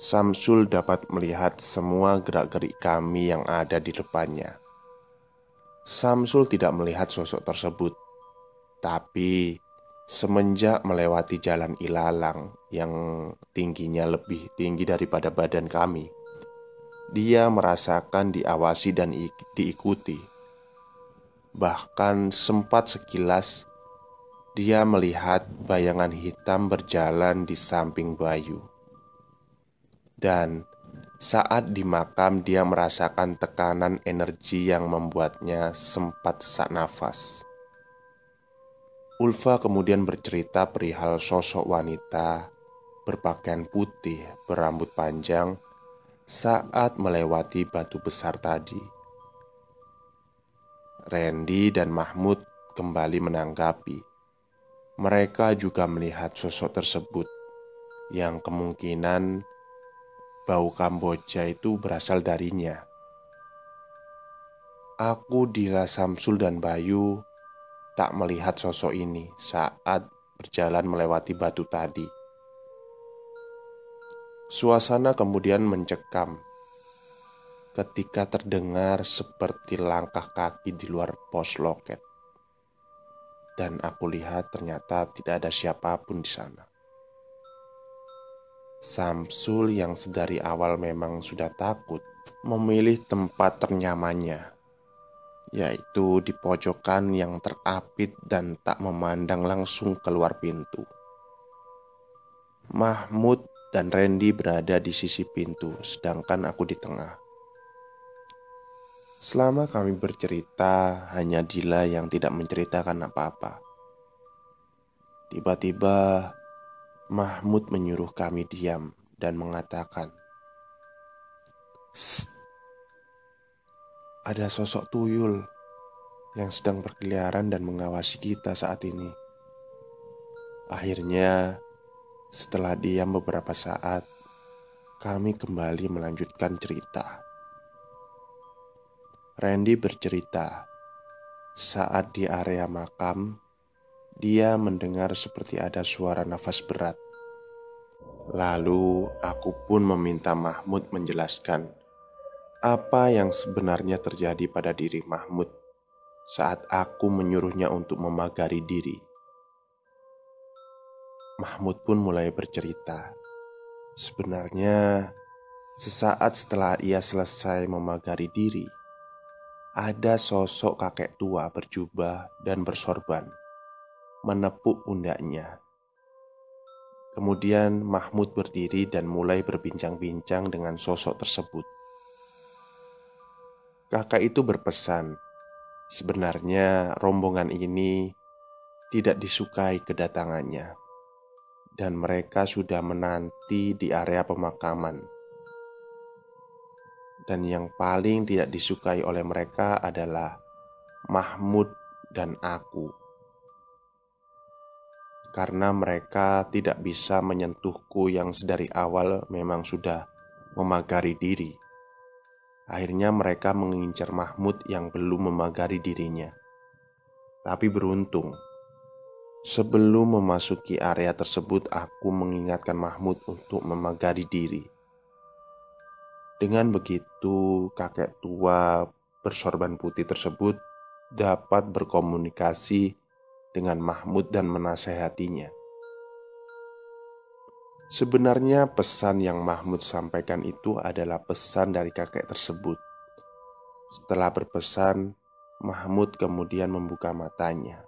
Samsul dapat melihat semua gerak-gerik kami yang ada di depannya. Samsul tidak melihat sosok tersebut, tapi semenjak melewati jalan ilalang yang tingginya lebih tinggi daripada badan kami, dia merasakan diawasi dan diikuti. Bahkan sempat sekilas dia melihat bayangan hitam berjalan di samping Bayu. Dan Saat di makam, dia merasakan tekanan energi yang membuatnya sempat sesak nafas. Ulfa kemudian bercerita perihal sosok wanita berpakaian putih, berambut panjang saat melewati batu besar tadi. Randy dan Mahmud kembali menanggapi. Mereka juga melihat sosok tersebut yang kemungkinan bau Kamboja itu berasal darinya. Aku, Dila, Samsul, dan Bayu tak melihat sosok ini saat berjalan melewati batu tadi. Suasana kemudian mencekam ketika terdengar seperti langkah kaki di luar pos loket. Dan aku lihat ternyata tidak ada siapapun di sana. Samsul yang sedari awal memang sudah takut memilih tempat ternyamannya, yaitu di pojokan yang terapit dan tak memandang langsung keluar pintu. Mahmud dan Randy berada di sisi pintu, sedangkan aku di tengah. Selama kami bercerita, hanya Dila yang tidak menceritakan apa-apa. Tiba-tiba Mahmud menyuruh kami diam dan mengatakan, "Sst, ada sosok tuyul yang sedang berkeliaran dan mengawasi kita saat ini." Akhirnya, setelah diam beberapa saat, kami kembali melanjutkan cerita. Randy bercerita, saat di area makam, dia mendengar seperti ada suara nafas berat. Lalu aku pun meminta Mahmud menjelaskan apa yang sebenarnya terjadi pada diri Mahmud saat aku menyuruhnya untuk memagari diri. Mahmud pun mulai bercerita. Sebenarnya, sesaat setelah ia selesai memagari diri, ada sosok kakek tua berjubah dan bersorban menepuk pundaknya. Kemudian Mahmud berdiri dan mulai berbincang-bincang dengan sosok tersebut. Kakak itu berpesan, sebenarnya rombongan ini tidak disukai kedatangannya, dan mereka sudah menanti di area pemakaman. Dan yang paling tidak disukai oleh mereka adalah Mahmud dan aku, karena mereka tidak bisa menyentuhku yang sedari awal memang sudah memagari diri. Akhirnya mereka mengincar Mahmud yang belum memagari dirinya. Tapi beruntung, sebelum memasuki area tersebut, aku mengingatkan Mahmud untuk memagari diri. Dengan begitu, kakek tua bersorban putih tersebut dapat berkomunikasi dengan Mahmud dan menasehatinya. Sebenarnya pesan yang Mahmud sampaikan itu adalah pesan dari kakek tersebut. Setelah berpesan, Mahmud kemudian membuka matanya.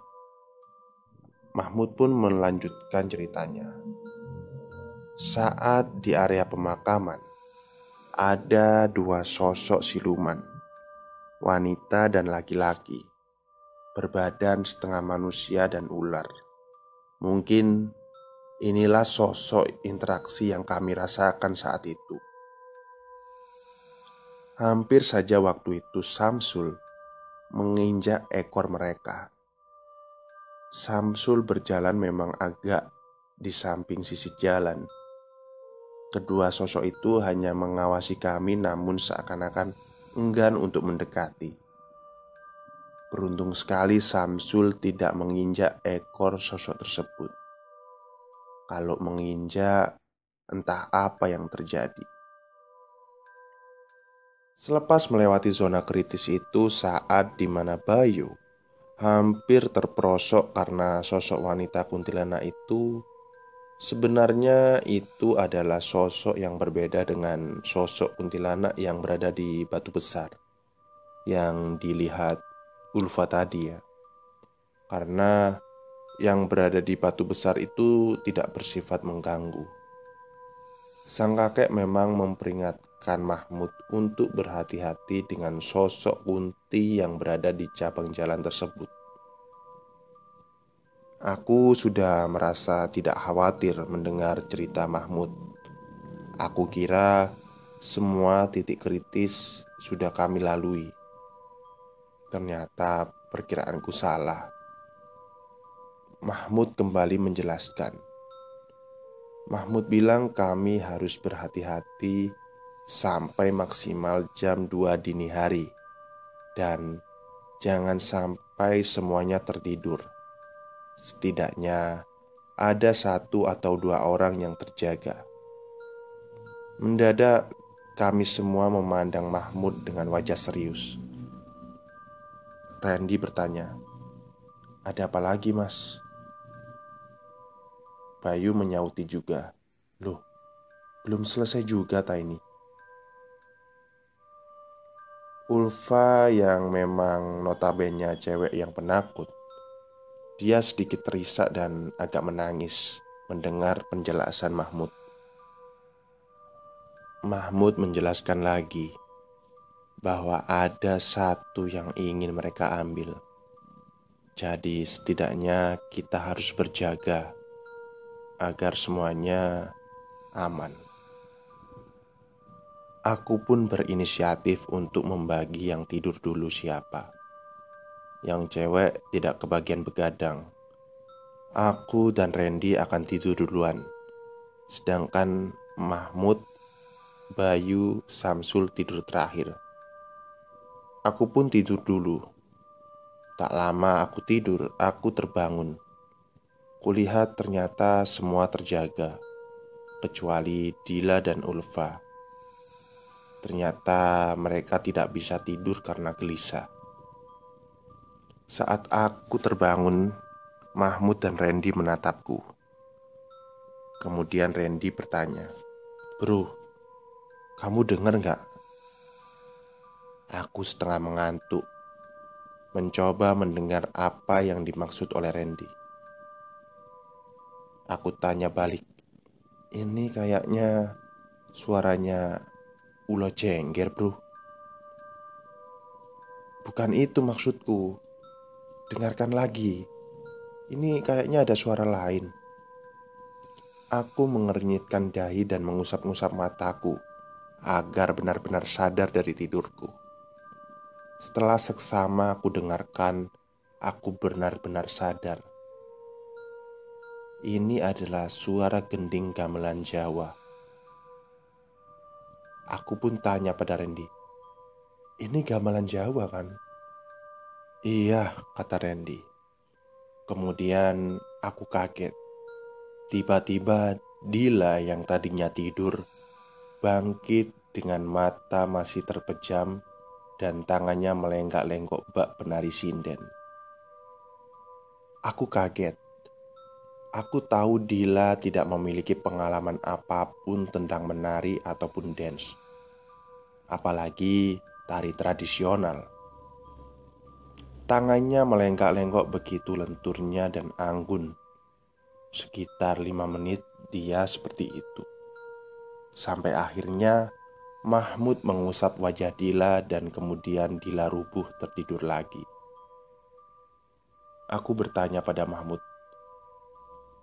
Mahmud pun melanjutkan ceritanya. Saat di area pemakaman, ada dua sosok siluman, wanita dan laki-laki, berbadan setengah manusia dan ular. Mungkin inilah sosok interaksi yang kami rasakan saat itu. Hampir saja waktu itu Samsul menginjak ekor mereka. Samsul berjalan memang agak di samping sisi jalan. Kedua sosok itu hanya mengawasi kami, namun seakan-akan enggan untuk mendekati. Beruntung sekali Samsul tidak menginjak ekor sosok tersebut. Kalau menginjak, entah apa yang terjadi. Selepas melewati zona kritis itu, saat dimana Bayu hampir terperosok karena sosok wanita kuntilanak itu, sebenarnya itu adalah sosok yang berbeda dengan sosok kuntilanak yang berada di batu besar yang dilihat Ulfa tadi ya. Karena yang berada di batu besar itu tidak bersifat mengganggu. Sang kakek memang memperingatkan mengingatkan Mahmud untuk berhati-hati dengan sosok Kunti yang berada di cabang jalan tersebut. Aku sudah merasa tidak khawatir mendengar cerita Mahmud. Aku kira semua titik kritis sudah kami lalui. Ternyata perkiraanku salah. Mahmud kembali menjelaskan. Mahmud bilang kami harus berhati-hati sampai maksimal jam 2 dini hari. Dan jangan sampai semuanya tertidur. Setidaknya ada 1 atau 2 orang yang terjaga. Mendadak kami semua memandang Mahmud dengan wajah serius. Randy bertanya, "Ada apa lagi, Mas?" Bayu menyauti juga, "Loh, belum selesai juga ini." Ulfa yang memang notabene cewek yang penakut, dia sedikit terisak dan agak menangis mendengar penjelasan Mahmud. Mahmud menjelaskan lagi bahwa ada 1 yang ingin mereka ambil. Jadi setidaknya kita harus berjaga agar semuanya aman. Aku pun berinisiatif untuk membagi yang tidur dulu siapa. Yang cewek tidak kebagian begadang. Aku dan Randy akan tidur duluan. Sedangkan Mahmud, Bayu, Samsul tidur terakhir. Aku pun tidur dulu. Tak lama aku tidur, aku terbangun. Kulihat ternyata semua terjaga, kecuali Dila dan Ulfa. Ternyata mereka tidak bisa tidur karena gelisah. Saat aku terbangun, Mahmud dan Randy menatapku. Kemudian Randy bertanya, "Bro, kamu dengar gak?" Aku setengah mengantuk, mencoba mendengar apa yang dimaksud oleh Randy. Aku tanya balik, "Ini kayaknya suaranya ulo jengger, bro." "Bukan itu maksudku. Dengarkan lagi. Ini kayaknya ada suara lain." Aku mengernyitkan dahi dan mengusap-ngusap mataku agar benar-benar sadar dari tidurku. Setelah seksama aku dengarkan, aku benar-benar sadar. Ini adalah suara gending gamelan Jawa. Aku pun tanya pada Randy, "Ini gamelan Jawa kan?" "Iya," kata Randy. Kemudian aku kaget. Tiba-tiba Dila yang tadinya tidur bangkit dengan mata masih terpejam dan tangannya melenggak-lenggok bak penari sinden. Aku kaget. Aku tahu Dila tidak memiliki pengalaman apapun tentang menari ataupun dance, apalagi tari tradisional. Tangannya melenggak-lenggok begitu lenturnya dan anggun. Sekitar 5 menit dia seperti itu. Sampai akhirnya Mahmud mengusap wajah Dila dan kemudian Dila rubuh tertidur lagi. Aku bertanya pada Mahmud,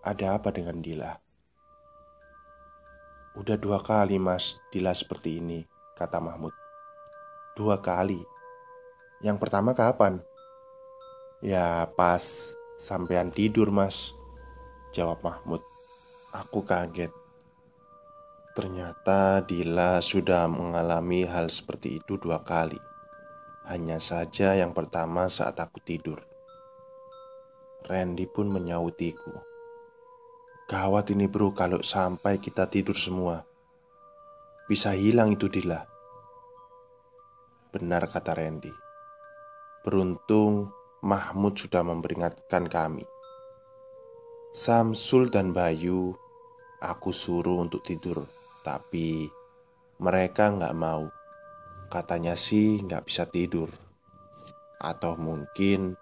"Ada apa dengan Dila?" "Udah 2 kali, Mas, Dila seperti ini," kata Mahmud. "2 kali? Yang pertama kapan?" "Ya pas sampean tidur, Mas," jawab Mahmud. Aku kaget. Ternyata Dila sudah mengalami hal seperti itu 2 kali. Hanya saja yang pertama saat aku tidur. Randy pun menyautiku, "Gawat ini bro, kalau sampai kita tidur semua. Bisa hilang itu Dila." Benar kata Randy. Beruntung Mahmud sudah memperingatkan kami. Samsul dan Bayu aku suruh untuk tidur, tapi mereka nggak mau. Katanya sih nggak bisa tidur, atau mungkin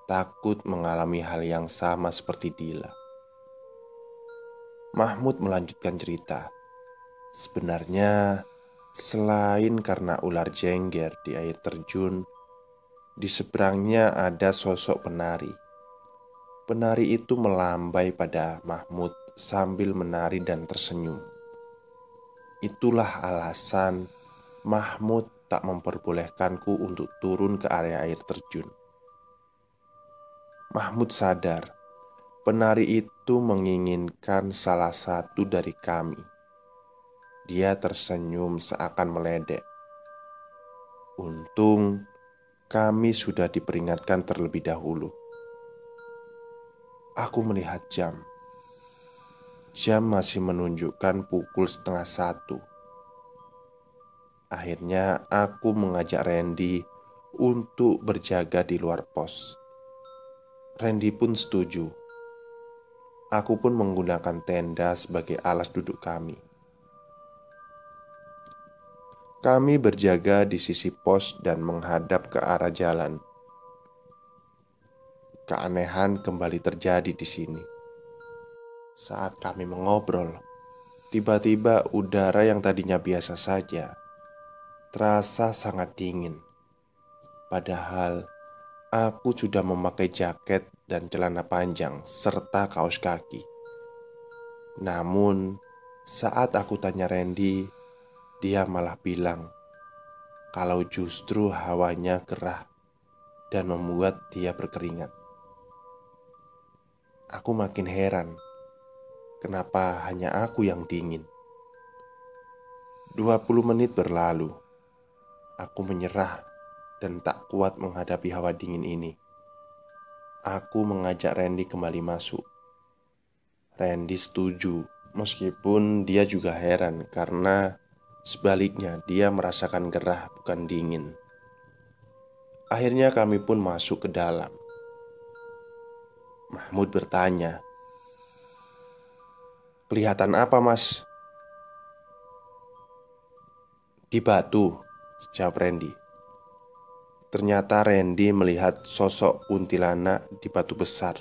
takut mengalami hal yang sama seperti Dila. Mahmud melanjutkan cerita. Sebenarnya Selain karena ular jengger di air terjun, di seberangnya ada sosok penari. Penari itu melambai pada Mahmud sambil menari dan tersenyum. Itulah alasan Mahmud tak memperbolehkanku untuk turun ke area air terjun. Mahmud sadar penari itu menginginkan salah satu dari kami. Dia tersenyum seakan meledek. Untung kami sudah diperingatkan terlebih dahulu. Aku melihat jam. Jam masih menunjukkan pukul 12:30. Akhirnya aku mengajak Randy untuk berjaga di luar pos. Randy pun setuju. Aku pun menggunakan tenda sebagai alas duduk kami. Kami berjaga di sisi pos dan menghadap ke arah jalan. Keanehan kembali terjadi di sini. Saat kami mengobrol, tiba-tiba udara yang tadinya biasa saja terasa sangat dingin. Padahal aku sudah memakai jaket dan celana panjang serta kaos kaki. Namun, saat aku tanya Randy, dia malah bilang kalau justru hawanya gerah dan membuat dia berkeringat. Aku makin heran, kenapa hanya aku yang dingin. 20 menit berlalu. Aku menyerah dan tak kuat menghadapi hawa dingin ini. Aku mengajak Randy kembali masuk. Randy setuju, meskipun dia juga heran karena sebaliknya dia merasakan gerah bukan dingin. Akhirnya kami pun masuk ke dalam. Mahmud bertanya, "Kelihatan apa, Mas?" "Di batu," jawab Randy. Ternyata Randy melihat sosok kuntilanak di batu besar.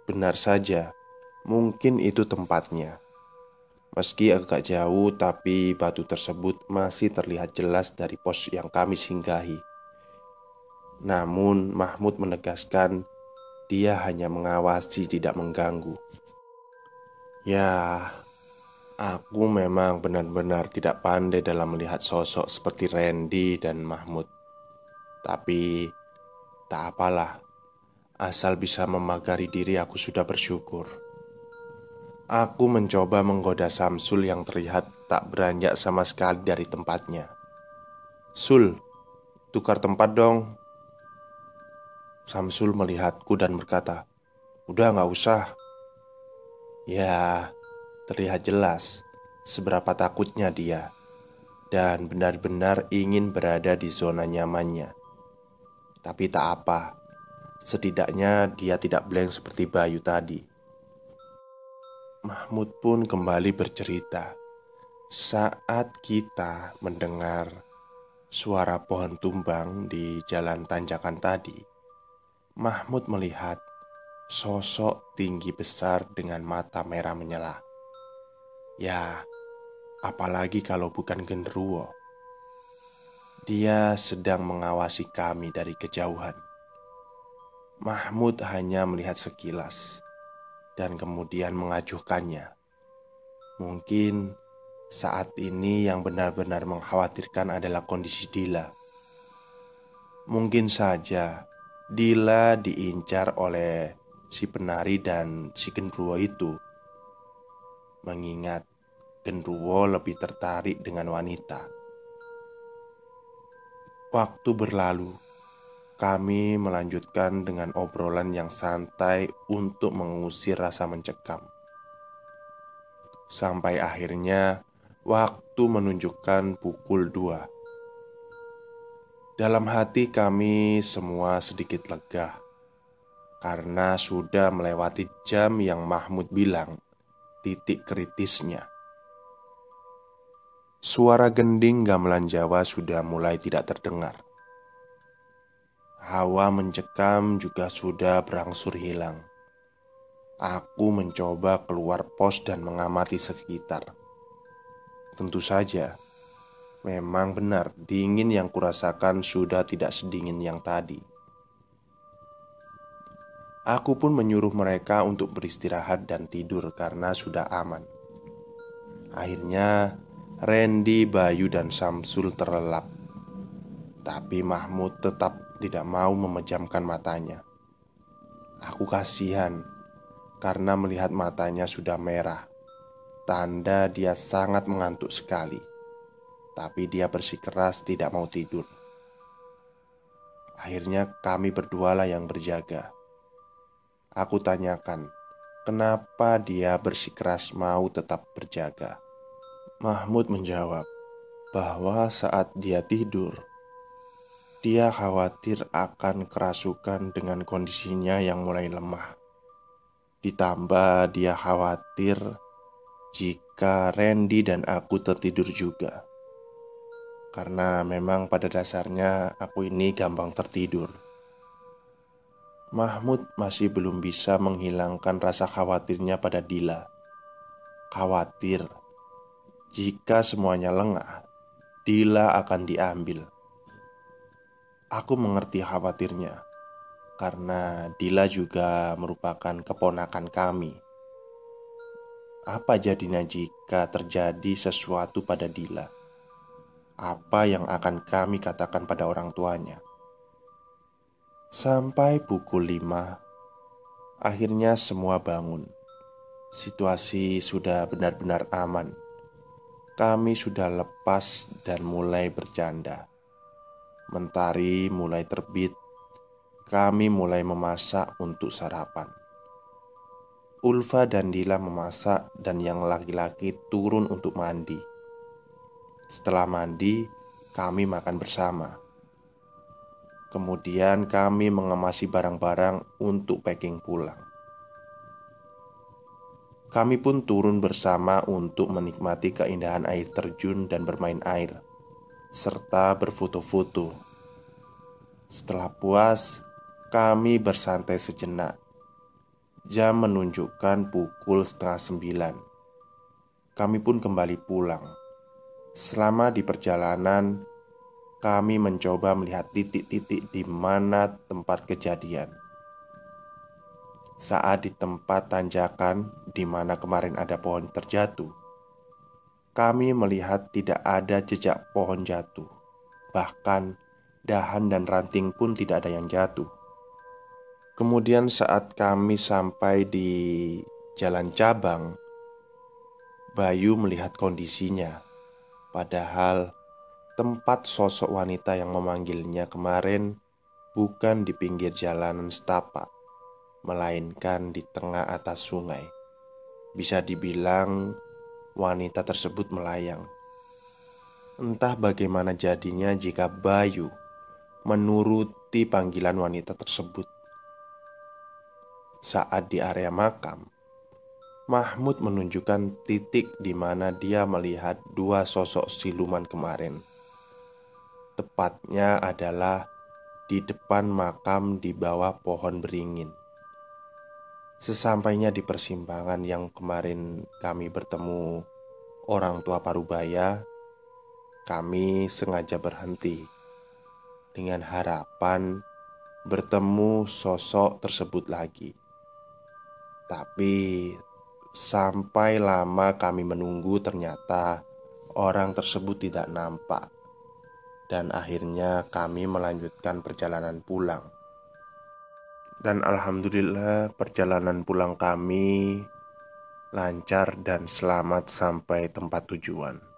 Benar saja, mungkin itu tempatnya. Meski agak jauh, tapi batu tersebut masih terlihat jelas dari pos yang kami singgahi. Namun Mahmud menegaskan dia hanya mengawasi, tidak mengganggu. Ya, aku memang benar-benar tidak pandai dalam melihat sosok seperti Randy dan Mahmud. Tapi tak apalah, asal bisa memagari diri aku sudah bersyukur. Aku mencoba menggoda Samsul yang terlihat tak beranjak sama sekali dari tempatnya. "Sul, tukar tempat dong." Samsul melihatku dan berkata, "Udah gak usah." Ya, terlihat jelas seberapa takutnya dia dan benar-benar ingin berada di zona nyamannya. Tapi tak apa, setidaknya dia tidak blank seperti Bayu tadi. Mahmud pun kembali bercerita. Saat kita mendengar suara pohon tumbang di jalan tanjakan tadi, Mahmud melihat sosok tinggi besar dengan mata merah menyala. Ya, apalagi kalau bukan genderuwo. Dia sedang mengawasi kami dari kejauhan. Mahmud hanya melihat sekilas dan kemudian mengajukannya. Mungkin saat ini yang benar-benar mengkhawatirkan adalah kondisi Dila. Mungkin saja Dila diincar oleh si penari dan si genderuwo itu, mengingat genderuwo lebih tertarik dengan wanita. Waktu berlalu, kami melanjutkan dengan obrolan yang santai untuk mengusir rasa mencekam. Sampai akhirnya waktu menunjukkan pukul 2. Dalam hati kami semua sedikit lega karena sudah melewati jam yang Mahmud bilang titik kritisnya. Suara gending gamelan Jawa sudah mulai tidak terdengar. Hawa mencekam juga sudah berangsur hilang. Aku mencoba keluar pos dan mengamati sekitar. Tentu saja, Memang benar, dingin yang kurasakan sudah tidak sedingin yang tadi. Aku pun menyuruh mereka untuk beristirahat dan tidur karena sudah aman. Akhirnya, Randy, Bayu, dan Samsul terlelap. Tapi Mahmud tetap tidak mau memejamkan matanya. Aku kasihan karena melihat matanya sudah merah, tanda dia sangat mengantuk sekali. Tapi dia bersikeras tidak mau tidur. Akhirnya kami berdualah yang berjaga. Aku tanyakan, kenapa dia bersikeras mau tetap berjaga. Mahmud menjawab bahwa saat dia tidur, dia khawatir akan kerasukan dengan kondisinya yang mulai lemah. Ditambah dia khawatir jika Randy dan aku tertidur juga. Karena memang pada dasarnya aku ini gampang tertidur. Mahmud masih belum bisa menghilangkan rasa khawatirnya pada Dila. Khawatir jika semuanya lengah, Dila akan diambil. Aku mengerti khawatirnya, karena Dila juga merupakan keponakan kami. Apa jadinya jika terjadi sesuatu pada Dila? Apa yang akan kami katakan pada orang tuanya? Sampai pukul 5, akhirnya semua bangun. Situasi sudah benar-benar aman. Kami sudah lepas dan mulai bercanda. Mentari mulai terbit. Kami mulai memasak untuk sarapan. Ulfa dan Dila memasak dan yang laki-laki turun untuk mandi. Setelah mandi, kami makan bersama. Kemudian kami mengemasi barang-barang untuk packing pulang. Kami pun turun bersama untuk menikmati keindahan air terjun dan bermain air, serta berfoto-foto. Setelah puas, kami bersantai sejenak. Jam menunjukkan pukul 8:30. Kami pun kembali pulang. Selama di perjalanan, kami mencoba melihat titik-titik di mana tempat kejadian. Saat di tempat tanjakan di mana kemarin ada pohon terjatuh, kami melihat tidak ada jejak pohon jatuh. Bahkan dahan dan ranting pun tidak ada yang jatuh. Kemudian saat kami sampai di jalan cabang, Bayu melihat kondisinya. Padahal tempat sosok wanita yang memanggilnya kemarin bukan di pinggir jalanan setapak, melainkan di tengah atas sungai. Bisa dibilang wanita tersebut melayang. Entah bagaimana jadinya jika Bayu menuruti panggilan wanita tersebut. Saat di area makam, Mahmud menunjukkan titik di mana dia melihat dua sosok siluman kemarin. Tepatnya adalah di depan makam di bawah pohon beringin. Sesampainya di persimpangan yang kemarin kami bertemu orang tua Parubaya, kami sengaja berhenti dengan harapan bertemu sosok tersebut lagi. Tapi sampai lama kami menunggu, ternyata orang tersebut tidak nampak. Dan akhirnya kami melanjutkan perjalanan pulang. Dan alhamdulillah perjalanan pulang kami lancar dan selamat sampai tempat tujuan.